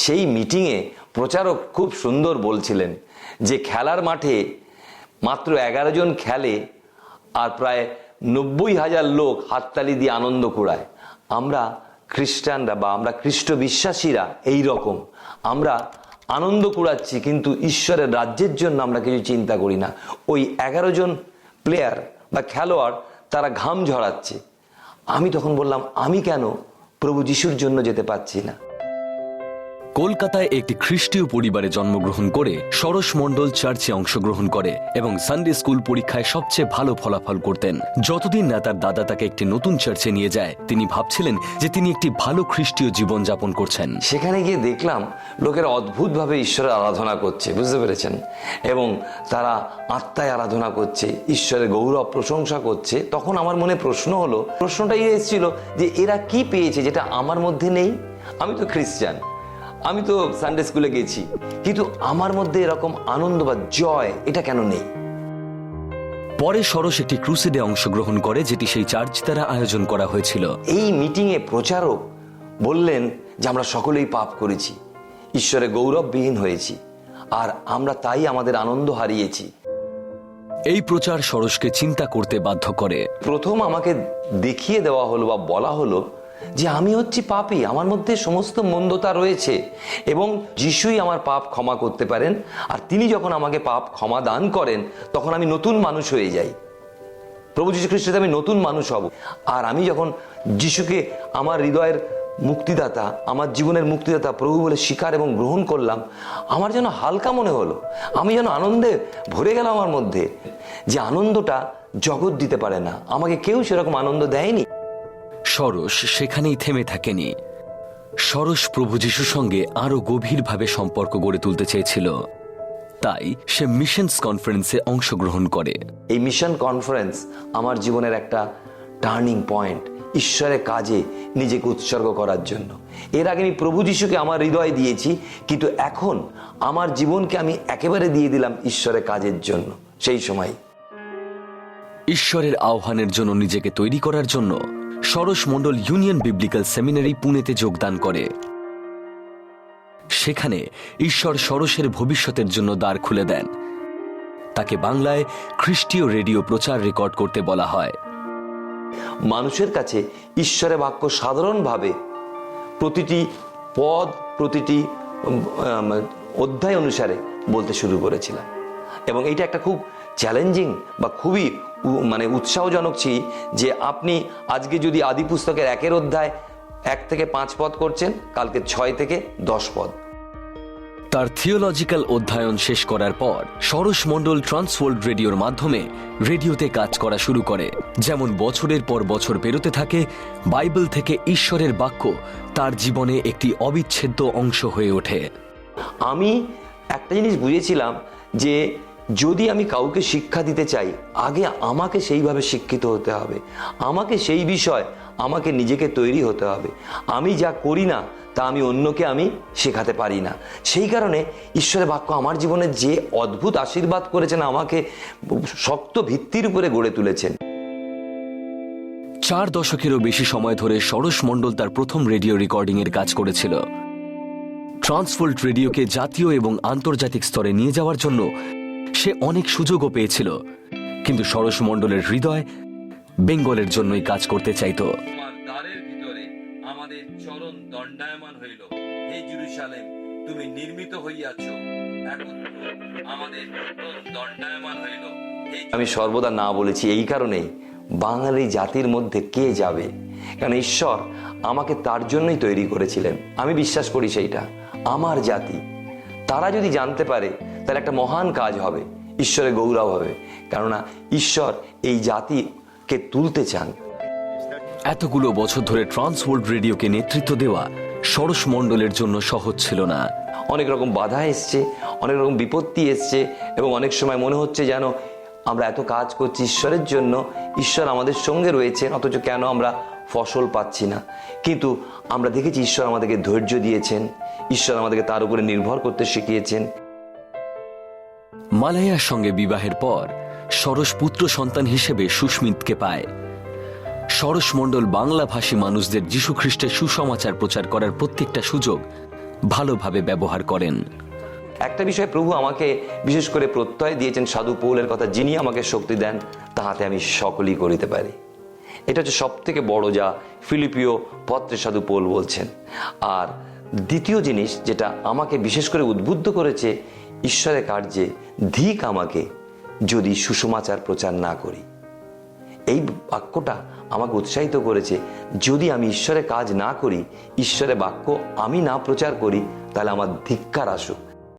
সেই মিটিংয়ে প্রচারক খুব সুন্দর বলছিলেন যে খেলার মাঠে মাত্র 11 জন খেলে আর প্রায় 90,000 লোক হাততালি দিয়ে আনন্দ কুড়ায়। আমরা খ্রিস্টানরা বা আমরা খ্রিস্ট বিশ্বাসীরা এই রকম, আমরা আনন্দ কুড়াচ্ছি কিন্তু ঈশ্বরের রাজ্যের জন্য আমরা কিছু চিন্তা করি না। ওই 11 জন প্লেয়ার বা খেলোয়াড় তারা ঘাম ঝরাচ্ছে। আমি তখন বললাম, আমি কেন প্রভু যিশুর জন্য যেতে পারছি না? কলকাতায় একটি খ্রিস্টীয় পরিবারে জন্মগ্রহণ করে সরস মণ্ডল চার্চে অংশগ্রহণ করে এবং সানডে স্কুল পরীক্ষায় সবচেয়ে ভালো ফলাফল করতেন। যতদিন না তার দাদা তাকে একটি নতুন চার্চে নিয়ে যায়, তিনি ভাবছিলেন যে তিনি একটি ভালো খ্রিস্টীয় জীবন যাপন করছেন। সেখানে গিয়ে দেখলাম লোকেরা অদ্ভুতভাবে ঈশ্বরের আরাধনা করছে, বুঝতে পেরেছেন? এবং তারা আত্মায় আরাধনা করছে, ঈশ্বরের গৌরব প্রশংসা করছে। তখন আমার মনে প্রশ্নটাই এসেছিল যে এরা কি পেয়েছে যেটা আমার মধ্যে নেই? আমি তো খ্রিস্টান, আমি তো সানডে স্কুলে গেছি, কিন্তু আমার মধ্যে এরকম আনন্দ বা জয় এটা কেন নেই? পরে সরস একটি ক্রুসেডে অংশগ্রহণ করে, যেটি সেই চার্চ দ্বারা আয়োজন করা হয়েছিল। এই মিটিংয়ে প্রচারক বললেন যে আমরা সকলেই পাপ করেছি, ঈশ্বরের গৌরববিহীন হয়েছি, আর আমরা তাই আমাদের আনন্দ হারিয়েছি। এই প্রচার সরসকে চিন্তা করতে বাধ্য করে। প্রথম আমাকে দেখিয়ে দেওয়া হলো বা বলা হলো যে আমি হচ্ছি পাপী, আমার মধ্যে সমস্ত মন্দতা রয়েছে এবং যিশুই আমার পাপ ক্ষমা করতে পারেন। আর তিনি যখন আমাকে পাপ ক্ষমা দান করেন তখন আমি নতুন মানুষ হয়ে যাই। প্রভু যীশু খ্রিস্টতে আমি নতুন মানুষ হব। আর আমি যখন যিশুকে আমার হৃদয়ের মুক্তিদাতা, আমার জীবনের মুক্তিদাতা প্রভু বলে স্বীকার এবং গ্রহণ করলাম, আমার যেন হালকা মনে হলো, আমি যেন আনন্দে ভরে গেলাম। আমার মধ্যে যে আনন্দটা জগৎ দিতে পারে না, আমাকে কেউ সেরকম আনন্দ দেয়নি। সরস সেখানেই থেমে থাকেনি। সরস প্রভু যিশুর সঙ্গে আরো গভীরভাবে সম্পর্ক গড়ে তুলতে চেয়েছিল, তাই সে মিশনস কনফারেন্সে অংশগ্রহণ করে। এই মিশন কনফারেন্স আমার জীবনের একটা টার্নিং পয়েন্ট, ঈশ্বরের কাজে নিজেকে উৎসর্গ করার জন্য। এর আগে আমি প্রভু যিশুকে আমার হৃদয় দিয়েছি, কিন্তু এখন আমার জীবনকে আমি একেবারে দিয়ে দিলাম ঈশ্বরের কাজের জন্য। সেই সময় ঈশ্বরের আহ্বানের জন্য নিজেকে তৈরি করার জন্য সরস মণ্ডল ইউনিয়ন বিবলিক্যাল সেমিনারি পুনেতে যোগদান করে। সেখানে ঈশ্বর সরসের ভবিষ্যতের জন্য দ্বার খুলে দেন। তাকে বাংলায় খ্রিস্টীয় রেডিও প্রচার রেকর্ড করতে বলা হয়। মানুষের কাছে ঈশ্বরের বাক্য সাধারণভাবে প্রতিটি পদ, প্রতিটি অধ্যায় অনুসারে বলতে শুরু করেছিলাম। এবং এইটা একটা খুব চ্যালেঞ্জিং বা খুবই উৎসাহজনক ছিল যে আপনি আজকে যদি আদি পুস্তকের 1 অধ্যায় 1 থেকে 5 পদ করছেন, কালকে 6 থেকে 10 পদ। তার থিওলজিক্যাল অধ্যয়ন শেষ করার পর সরস মণ্ডল ট্রান্সওয়ার্ল্ড রেডিওর মাধ্যমে রেডিওতে কাজ করা শুরু করে। যেমন বছরের পর বছর পেরোতে থাকে, বাইবেল থেকে ঈশ্বরের বাক্য তার জীবনে একটি অবিচ্ছেদ্য অংশ হয়ে ওঠে। আমি একটা জিনিস বুঝেছিলাম যে যদি আমি কাউকে শিক্ষা দিতে চাই, আগে আমাকে সেইভাবে শিক্ষিত হতে হবে, আমাকে সেই বিষয় আমাকে নিজেকে তৈরি হতে হবে। আমি যা করি না তা আমি অন্যকে আমি শেখাতে পারি না। সেই কারণে ঈশ্বরের বাক্য আমার জীবনে যে অদ্ভুত আশীর্বাদ করেছেন, আমাকে শক্ত ভিত্তির উপরে গড়ে তুলেছেন। 4 দশকেরও বেশি সময় ধরে সরস মণ্ডল তার প্রথম রেডিও রেকর্ডিং এর কাজ করেছিল। ট্রান্সওয়ার্ল্ড রেডিওকে জাতীয় এবং আন্তর্জাতিক স্তরে নিয়ে যাওয়ার জন্য সে অনেক সুযোগও পেয়েছিল, কিন্তু সরস মণ্ডলের হৃদয় বেঙ্গলের জন্যই কাজ করতে চাইতো। দ্বারের ভিতরে আমাদের চরণ দণ্ডায়মান হইল, হে জেরুজালেম তুমি নির্মিত হইয়াছ, আমাদের দণ্ডায়মান হইল। আমি সর্বদা না বলেছি এই কারণেই, বাঙালি জাতির মধ্যে কে যাবে? কারণ ঈশ্বর আমাকে তার জন্যই তৈরি করেছিলেন। আমি বিশ্বাস করি সেইটা আমার জাতি, তারা যদি জানতে পারে তাহলে একটা মহান কাজ হবে, ঈশ্বরের গৌরব হবে। কেননা ঈশ্বর এই জাতিকে তুলতে চান। এতগুলো বছর ধরে ট্রান্সওয়ার্ল্ড রেডিওকে নেতৃত্ব দেওয়া সরস মণ্ডলের জন্য সহজ ছিল না। অনেক রকম বাধা এসছে, অনেক রকম বিপত্তি এসছে, এবং অনেক সময় মনে হচ্ছে যেন আমরা এত কাজ করছি ঈশ্বরের জন্য, ঈশ্বর আমাদের সঙ্গে রয়েছেন, অথচ কেন আমরা ফসল পাচ্ছি না। কিন্তু আমরা দেখেছি ঈশ্বর আমাদেরকে ধৈর্য দিয়েছেন, ঈশ্বর আমাদেরকে তার উপরে নির্ভর করতে শিখিয়েছেন। মালায়ার সঙ্গে বিবাহের পর সরস পুত্র সন্তান হিসেবে সুস্মিতকে পায়। সরস মণ্ডল বাংলাভাষী মানুষদের যীশু খ্রিস্টের সুসমাচার প্রচার করার প্রত্যেকটা সুযোগ ভালোভাবে ব্যবহার করেন। একটা বিষয় প্রভু আমাকে বিশেষ করে প্রত্যয় দিয়েছেন সাধু পৌলের কথা, যিনি আমাকে শক্তি দেন তাহাতে আমি সকলই করিতে পারি। এটা হচ্ছে সব থেকে বড় যা ফিলিপিও পত্রে সাধু পৌল বলছেন। আর দ্বিতীয় জিনিস যেটা আমাকে বিশেষ করে উদ্বুদ্ধ করেছে ঈশ্বরের কার্যে, ধিক আমাকে যদি সুসমাচার প্রচার না করি। এই বাক্যটা আমাকে উৎসাহিত করেছে, যদি আমি ঈশ্বরের কাজ না করি, ঈশ্বরের বাক্য আমি না প্রচার করি, তাহলে আমার ধিক্কার আসুক,